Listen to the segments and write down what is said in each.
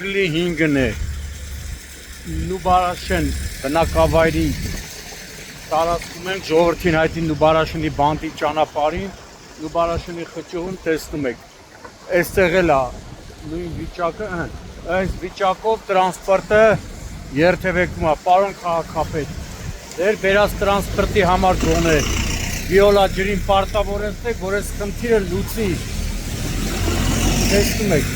ապրիլի 5-ն է Նուբարաշեն բնակավայրի տարածքում ենք ժողովրդին հայտնի Նուբարաշենի բանտի ճանապարհին Նուբարաշենի խճուղում տեսնում եք այստեղ էլ է նույն վիճակը այս վիճակով տրանսպորտը երթևեկում է պարոն քաղաքապետ դեր բերած տրանսպորտի համար գոնե վիոլա ջրին պարտավորեցնեք որ այս խնդիրը լուծի տեսնում եք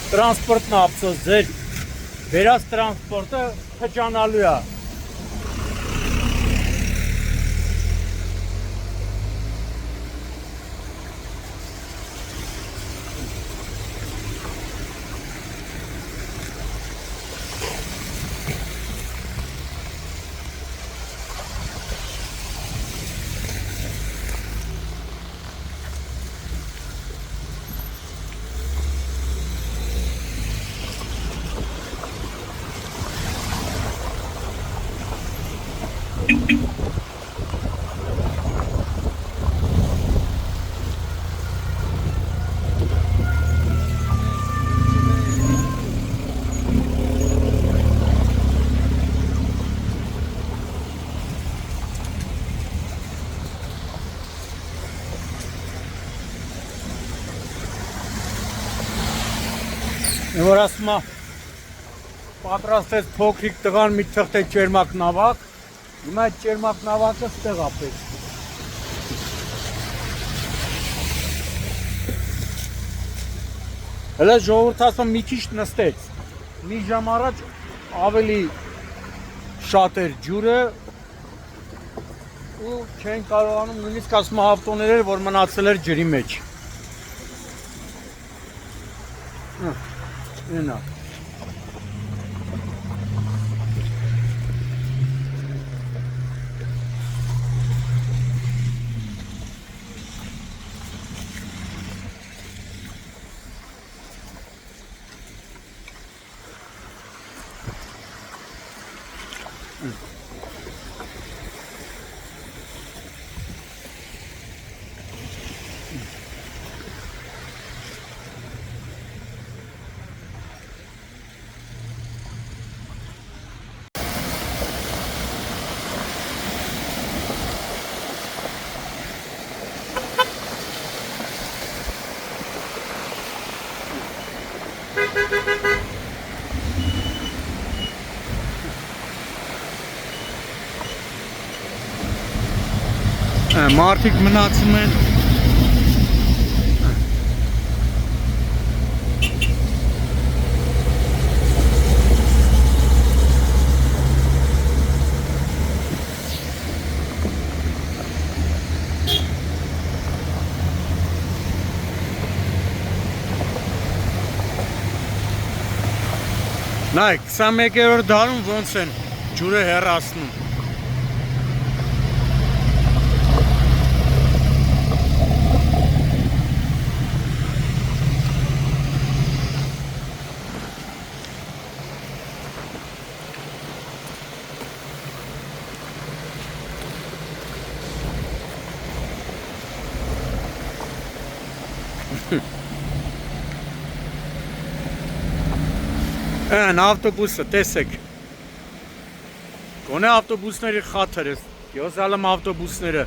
տրանսպորտն ափսոս ձեր բերած տրանսպորտը խճանալու է Որ ասում է պատրաստեց փոքրիկ տղան մի թղթե ճերմակ նավակ հիմա այդ ճերմակ նավակը ստեղ ապեց հələ ժողովուրդը ասում մի քիչ նստեց մի ժամ առաջ ավելի շատ էր ջուրը ու չեն կարողանում նույնիսկ ասում ավտոներ որ մնացել էր ջրի մեջ Ena. Մարդիկ մնացում են Նայք, 21-րդ դարում ոնց են ջուրը հեռացնում Այն ավտոբուսը, տեսեք Գոնե ավտոբուսների խաթր ես Յոզալում ավտոբուսները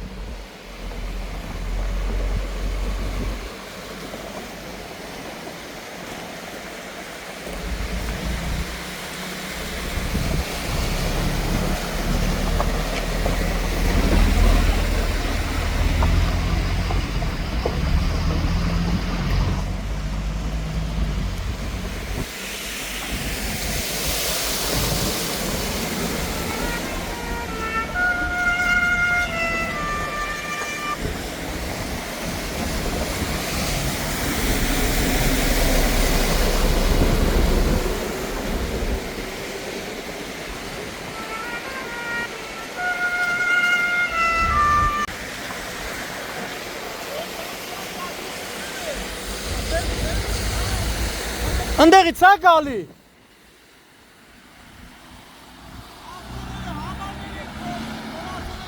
Ընդեղից է գալի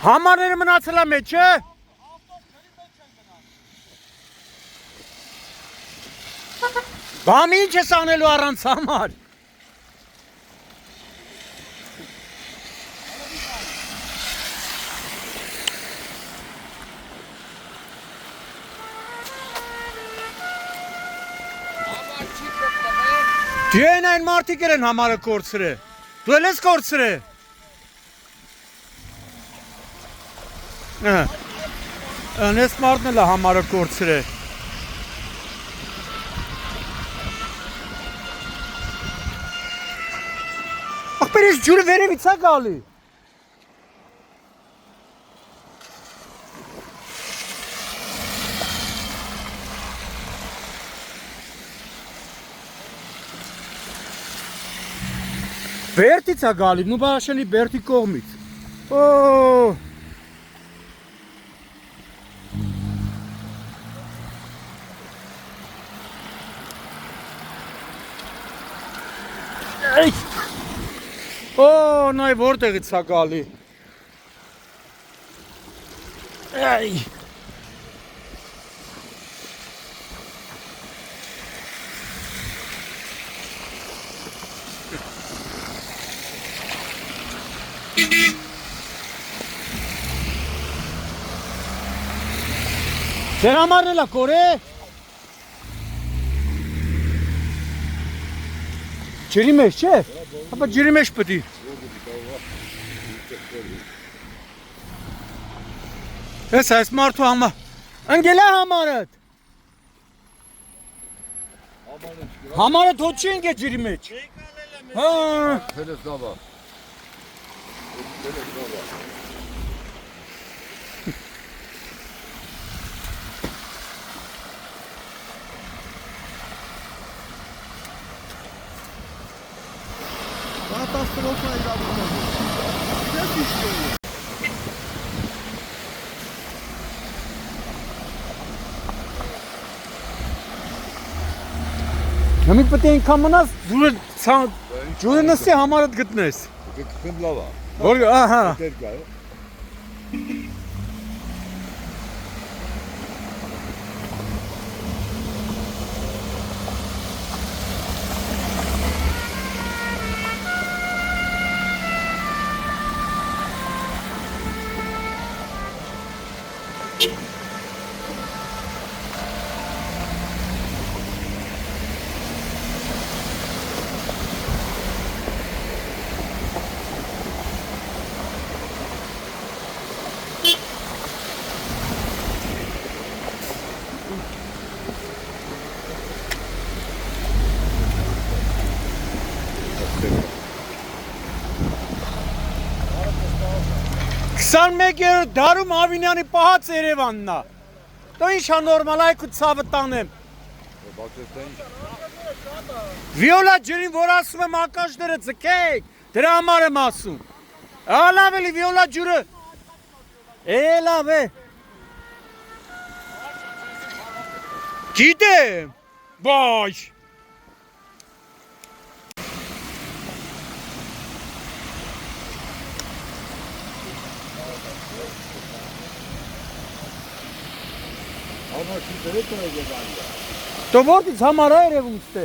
Համարները մնացել է մեջ է Բամ ինչ ես անելու առանց համար։ Դու այն մարդիկ են համարը կորցրել։ Դու ես կորցրել։ Անես մարդն էլ համարը կորցրել։ Ախպեր ես ջուրը վերևից է գալի։ Բերտից է գալի, նու բաշանի բերտի կողմից։ Նայ որտեղից է գալի։ Դեր համարն էլ է կոր է։ Ջրի մեջ չէ։ Ապա ջրի մեջ պտի։ Ես այս մարդու համա։ Ընգել է համարըդ։ Համարըդ հոտ չի ընգել ջրի մեջ։ Փելեսնավա։ Կատաստրոֆա իրավունքով։ Ես իշտում։ Նամիկ պետք է ինքան մնաս ջուրը նստի համարդ գտնես։ Գտնեմ լավ է։ Որ ահա։ Դեր գա։ Քսան մեկերորդ դարում Ավինյանի պահած Երևանն է։ Դու ինչ անորմալ այք ու ցավը տանեմ։ Վիոլա ջրին որ ասում եմ ակաշները ձգեք, դրա համար եմ ասում։ Լավ էլի վիոլա ջուրը։ Լավ է։ Գիտեմ։ Բայ։ Դու որտից համար է երևում ստե։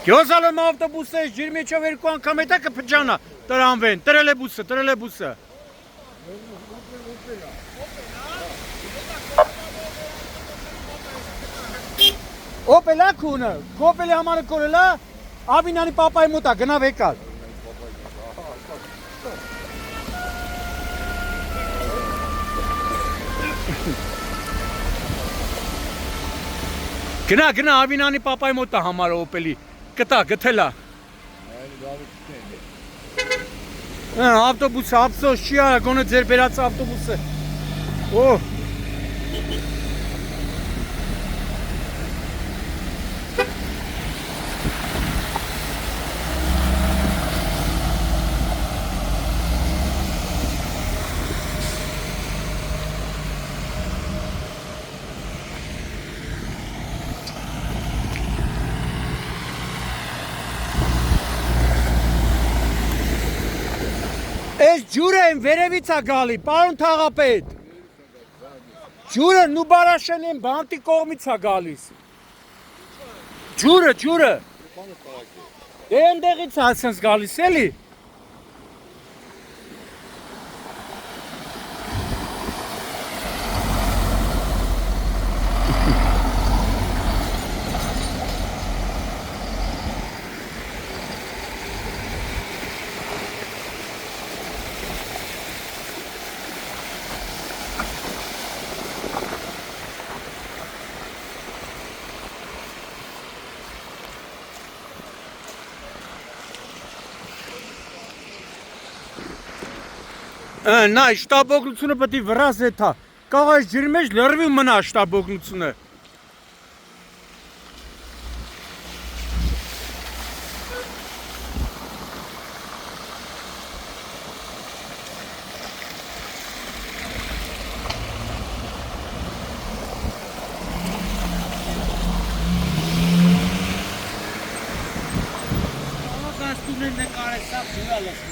Գյոզալում ավտոբուսը ջրի մեջով երկու անգամ հետա կփճանա, տրամվեն, տրելեբուսը։ Օպելա քունը, կոպելի համարը կորելա, Ավինյանի պապայի մոտա, գնավ եկալ։ Գնա Ավինյանի պապայի մոտա համարը օպելի, գթելա։ Ավտոբուսը, ափսոս չի արա, գոնը ձեր բերած ավտոբուսը։ Էս ջուրը են վերևից է գալի, պարոն թաղապետ։ Ջուրը Նուբարաշենին բանտի կողմից է գալիս։ Ջուրը։ Դե այնտեղից է ասենց գալիս էլի։ Նա շտապօգնությունը պետք է վրազ էթա։ Կարող է ջրի մեջ լրիվ մնա շտապօգնությունը։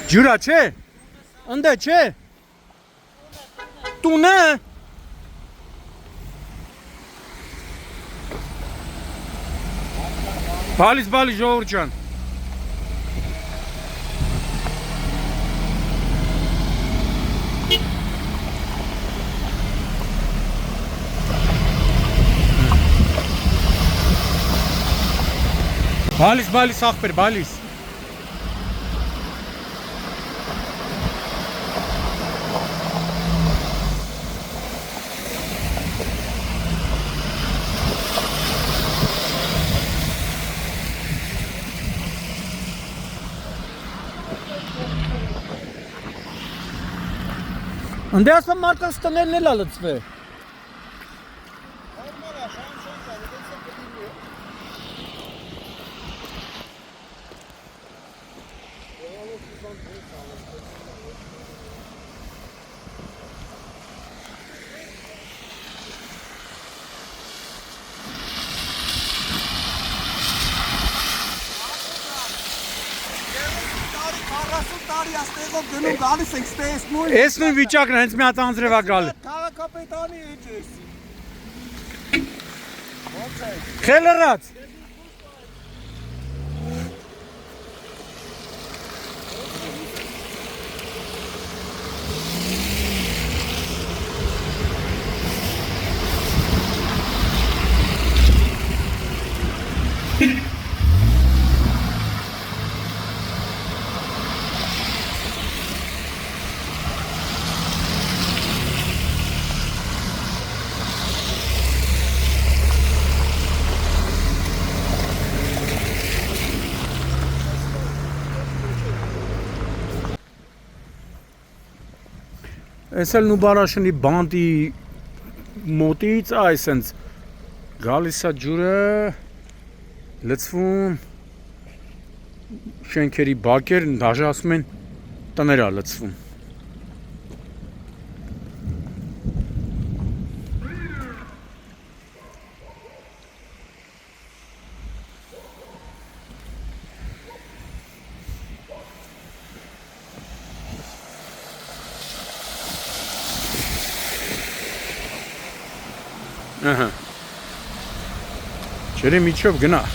Ջուրա չէ։ Ընդ չէ։ Տունը։ Բալիս ժողովուրդ ջան։ Բալիս ախպեր, բալիս։ Ընդ ասում մարդկանց տներն էլ լծվե։ Ես նույն վիճակն հենց մի հատ անձրև է գալ։ Քաղաքապետանի էջ ես։ Խելրած։ Էս էլ Նուբարաշենի բանտի մոտից այսենց գալիս է ջուրը, լցվում, շենքերի բակեր, դաժե ասում են տներ է լցվում։ Ահա։ Ջրի միջով գնա։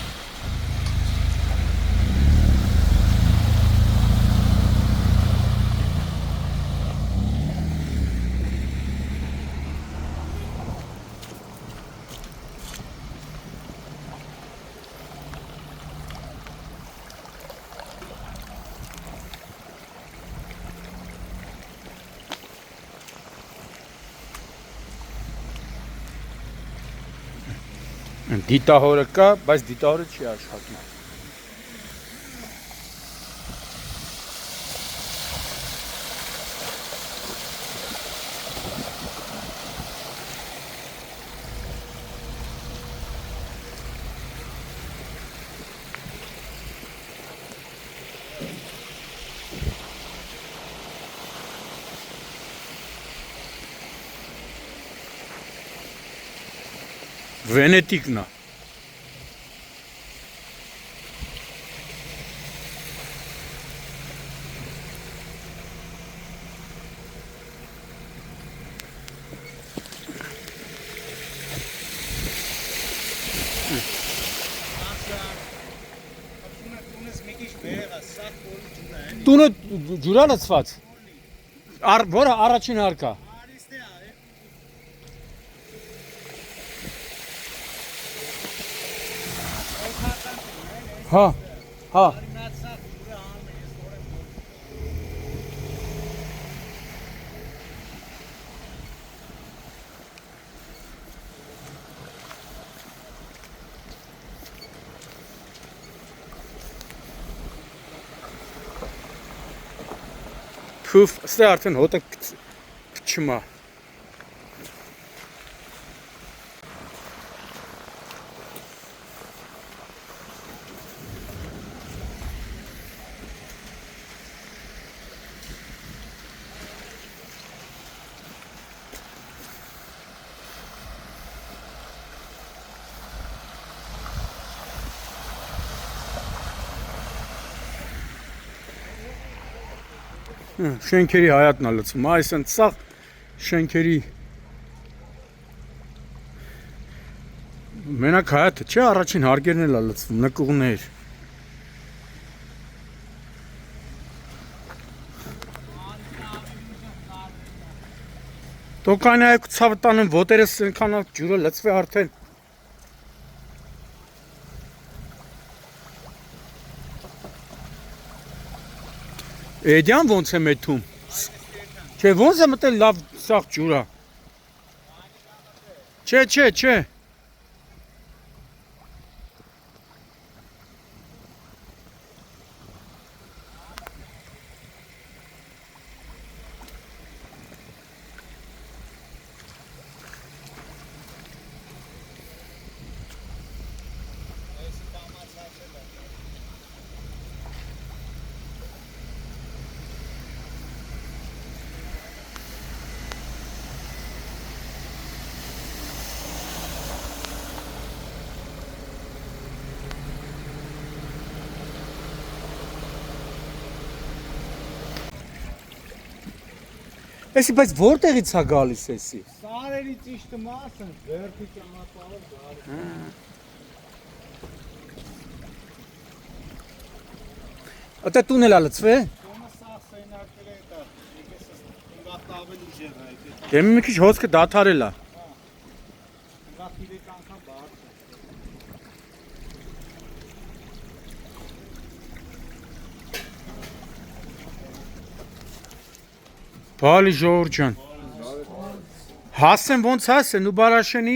Դիտահորը կա, բայց դիտահորը չի աշխատում։ Վենետիկն է։ լցի։ Տունս մի քիչ բեղա, սա խորը ջուր է։ Տունը ջուրա լցված։ Որը առաջին հարկա։ Արիստե է։ Հա, հա։ Նացա ջուրը անում է, ես որը։ Փուֆ, ստե արդեն հոտը փչմա։ Շենքերի հայատնա լցում, այս են սաղ շենքերի մենակ հայատը չէ, առաջին հարգերն էլ լցվում, նկուղներ Տոքայն այք ցավը տանեմ ոտերս ենքան ջուրը լցվե արդեն Էդյան ոնց է մեթում Չէ ոնց է մտել լավ սաղ ջուրա Չէ Էսի բայց որտեղից է գալիս էսի Սարերի ճիշտ մասն վերջի ճանապարհով գալիս Ատե տուն էլ լցվե Տունը սա սենակել է դա եկես ինգատ ավելի ուժեղ է եկե Դե մի քիչ հոսքը դադարել է ինգատ 3 անգամ բարձր Բալի ժողովուրդ ջան Հասեն ոնց հասեն ու բարաշենի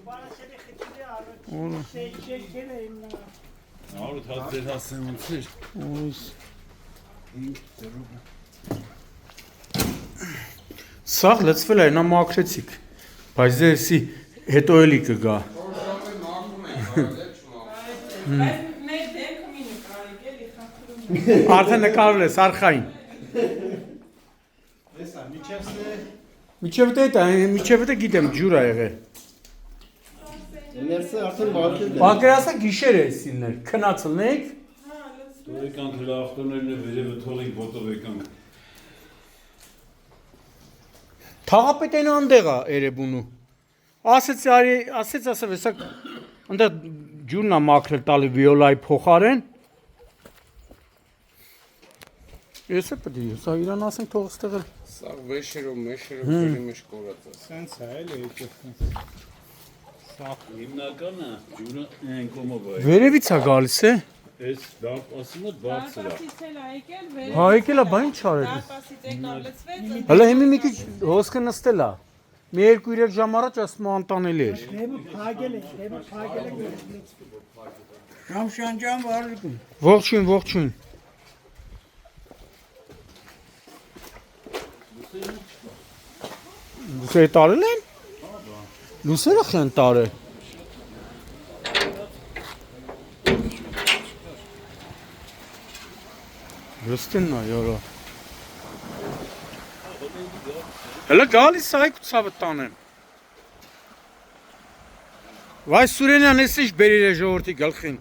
Բարաշենի խիչի առաջ շեյքել է իմնա Արուտ հազդեր հասեն ոնց էր Ոյս Սաղ լցվել է նա մաքրեցիք Բայց դեսի հետո էլի կգա Արդեն նկարվել ես արխային Լեսա միջևսը Միջև դա գիտեմ ջուր ա եղել ներսը արդեն մաքրել է Բանկերասա գիշեր է սիններ քնացլնեք Դու եկանք հլա ավտոներն է վերևը թողիկ ոտով եկանք Թաղապետեն անդեղ ա Էրեբունու Ասեց ասավ հեսա Անդեղ ջուրն ա մաքրել տալի վիոլայի փոխարեն Ես է պտի, սա իրան ասենք թող ստեղել Սա վեշերով, քելի մեջ կորած է Սենց է էլ եկե Հիմնականը ջուրը այն կոմով է Վերևից ա գալիս է Ես ասում եմ բարձր է Հա եկել ա, բա ինչ արել Հələ հիմի մի քիչ հոսքը նստել ա Մի 2-3 ժամ առաջ ասում անտանելի էր Փագել է Շամշանջան վարիկում Ողջույն Լուսերը տարել են? Լուսերը խեն տարել Վստին նա յորա Հələ գալիս այք ու ցավը տանեմ Վայ Սուրենյան ես ինչ բերիր է ժողորդի գլխին